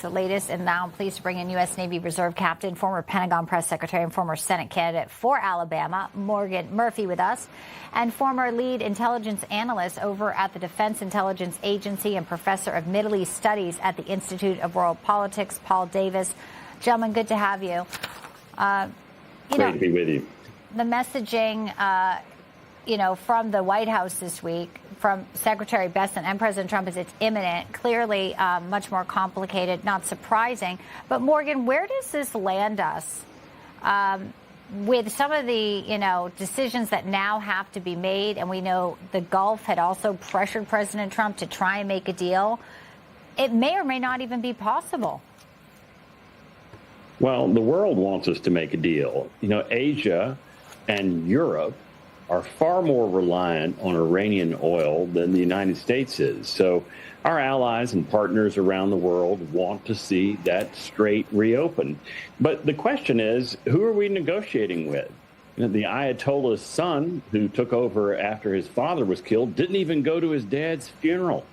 The latest, and now I'm pleased to bring in U.S. Navy Reserve Captain, former Pentagon Press Secretary, and former Senate candidate for Alabama, Morgan Murphy, with us, and former lead intelligence analyst over at the Defense Intelligence Agency and professor of Middle East Studies at the Institute of World Politics, Paul Davis. Gentlemen, good to have you. Great to be with you. The messaging, from the White House this week, from Secretary Besson and President Trump, is it's imminent, clearly much more complicated, not surprising. But Morgan, where does this land us with some of the, decisions that now have to be made? And we know the Gulf had also pressured President Trump to try and make a deal. It may or may not even be possible. Well, the world wants us to make a deal. Asia and Europe are far more reliant on Iranian oil than the United States is. So our allies and partners around the world want to see that strait reopened. But the question is, who are we negotiating with? The Ayatollah's son, who took over after his father was killed, didn't even go to his dad's funeral.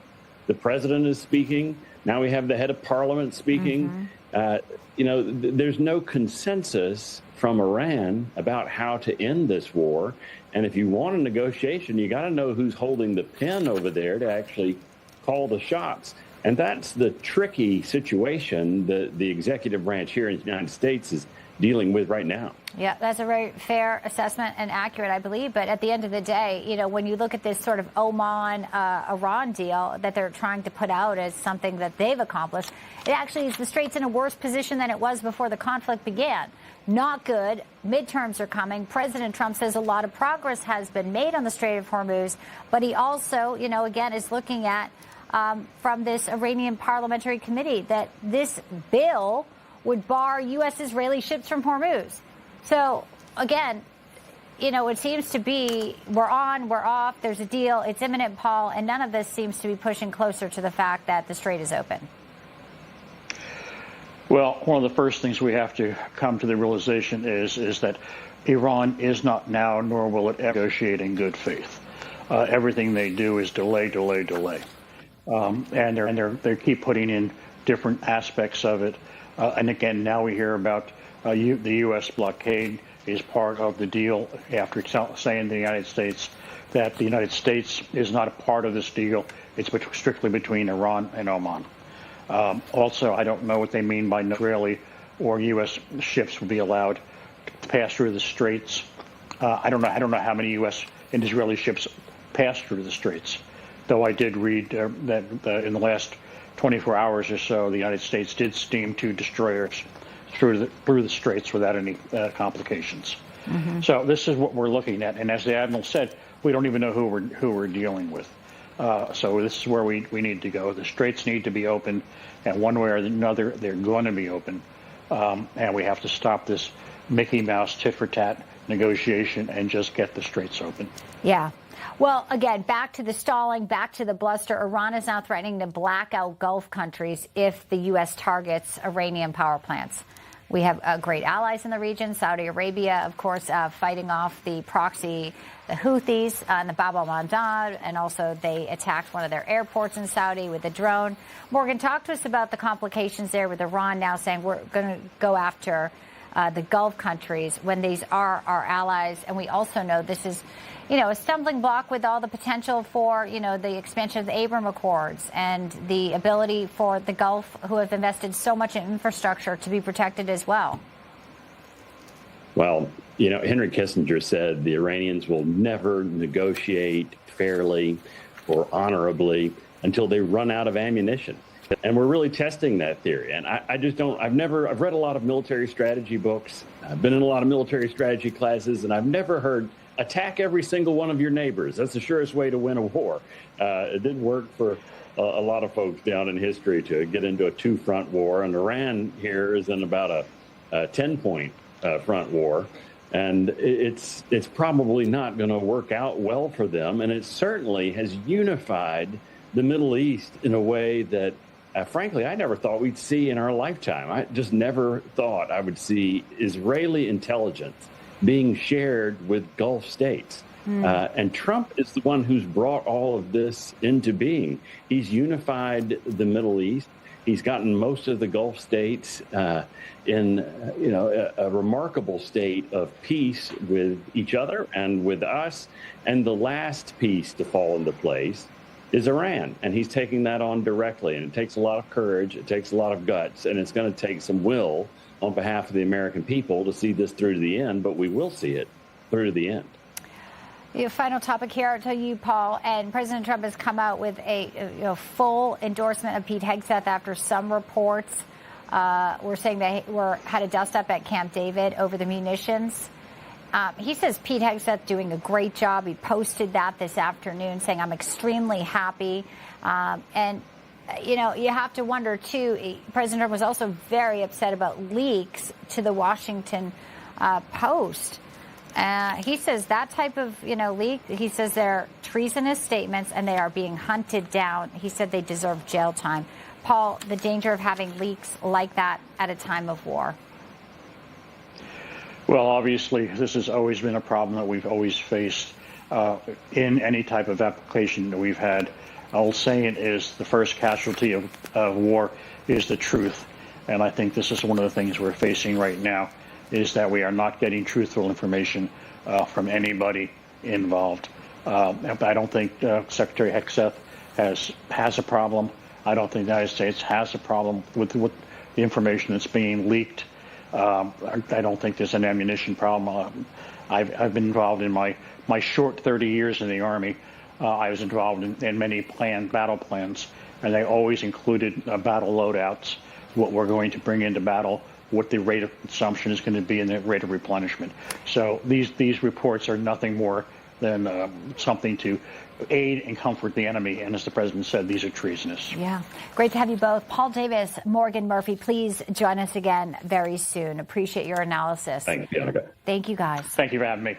The president is speaking. Now we have the head of parliament speaking. There's no consensus from Iran about how to end this war. And if you want a negotiation, you got to know who's holding the pen over there to actually call the shots. And that's the tricky situation that the executive branch here in the United States is dealing with right now. Yeah, that's a very fair assessment and accurate, I believe. But at the end of the day, when you look at this sort of Oman-Iran deal that they're trying to put out as something that they've accomplished, it actually is the strait's in a worse position than it was before the conflict began. Not good. Midterms are coming. President Trump says a lot of progress has been made on the Strait of Hormuz, but he also, again, is looking at from this Iranian parliamentary committee that this bill would bar U.S.-Israeli ships from Hormuz. So, again, it seems to be we're on, we're off, there's a deal, it's imminent, Paul, and none of this seems to be pushing closer to the fact that the strait is open. Well, one of the first things we have to come to the realization is that Iran is not now, nor will it ever negotiate in good faith. Everything they do is delay. And they keep putting in different aspects of it. And again, now we hear about the U.S. blockade is part of the deal after saying to the United States that the United States is not a part of this deal. It's strictly between Iran and Oman. Also, I don't know what they mean by no Israeli or U.S. ships will be allowed to pass through the straits. I don't know how many U.S. and Israeli ships pass through the straits, though I did read that in the last 24 hours or so, the United States did steam 2 destroyers through the straits without any complications. Mm-hmm. So this is what we're looking at, and as the admiral said, we don't even know who we're dealing with. So this is where we need to go. The straits need to be open, and one way or another, they're going to be open. And we have to stop this Mickey Mouse tit-for-tat negotiation and just get the straits open. Yeah. Well, again, back to the stalling, back to the bluster. Iran is now threatening to black out Gulf countries if the U.S. targets Iranian power plants. We have great allies in the region. Saudi Arabia, of course, fighting off the proxy, the Houthis and the Bab al-Mandab, and also they attacked one of their airports in Saudi with a drone. Morgan, talk to us about the complications there with Iran now saying we're going to go after the Gulf countries when these are our allies. And we also know this is, a stumbling block with all the potential for, the expansion of the Abraham Accords and the ability for the Gulf, who have invested so much in infrastructure, to be protected as well. Well, Henry Kissinger said the Iranians will never negotiate fairly or honorably until they run out of ammunition. And we're really testing that theory. And I just don't, I've read a lot of military strategy books. I've been in a lot of military strategy classes, and I've never heard attack every single one of your neighbors. That's the surest way to win a war. It didn't work for a lot of folks down in history to get into a 2-front war. And Iran here is in about a 10-point front war. And it's probably not going to work out well for them. And it certainly has unified the Middle East in a way that, frankly, I never thought we'd see in our lifetime. I just never thought I would see Israeli intelligence being shared with Gulf states. And Trump is the one who's brought all of this into being. He's unified the Middle East. He's gotten most of the Gulf states in a remarkable state of peace with each other and with us. And the last piece to fall into place is Iran. And he's taking that on directly. And it takes a lot of courage. It takes a lot of guts. And it's going to take some will on behalf of the American people to see this through to the end. But we will see it through to the end. Final topic here to you, Paul. And President Trump has come out with a full endorsement of Pete Hegseth after some reports were saying they had a dust-up at Camp David over the munitions. He says Pete Hegseth doing a great job. He posted that this afternoon saying, I'm extremely happy. And, you have to wonder, too, President Trump was also very upset about leaks to the Washington Post. He says that type of, leak, he says they're treasonous statements and they are being hunted down. He said they deserve jail time. Paul, the danger of having leaks like that at a time of war. Well, obviously, this has always been a problem that we've always faced in any type of application that we've had. Old saying is the first casualty of war is the truth. And I think this is one of the things we're facing right now, is that we are not getting truthful information from anybody involved. I don't think Secretary Hegseth has a problem. I don't think the United States has a problem with the information that's being leaked. I don't think there's an ammunition problem. I've been involved in my short 30 years in the Army. I was involved in many battle plans, and they always included battle loadouts, what we're going to bring into battle, what the rate of consumption is going to be, and the rate of replenishment. So these reports are nothing more than something to aid and comfort the enemy. And as the president said, these are treasonous. Yeah. Great to have you both. Paul Davis, Morgan Murphy, please join us again very soon. Appreciate your analysis. Thanks, Bianca. Thank you, guys. Thank you for having me.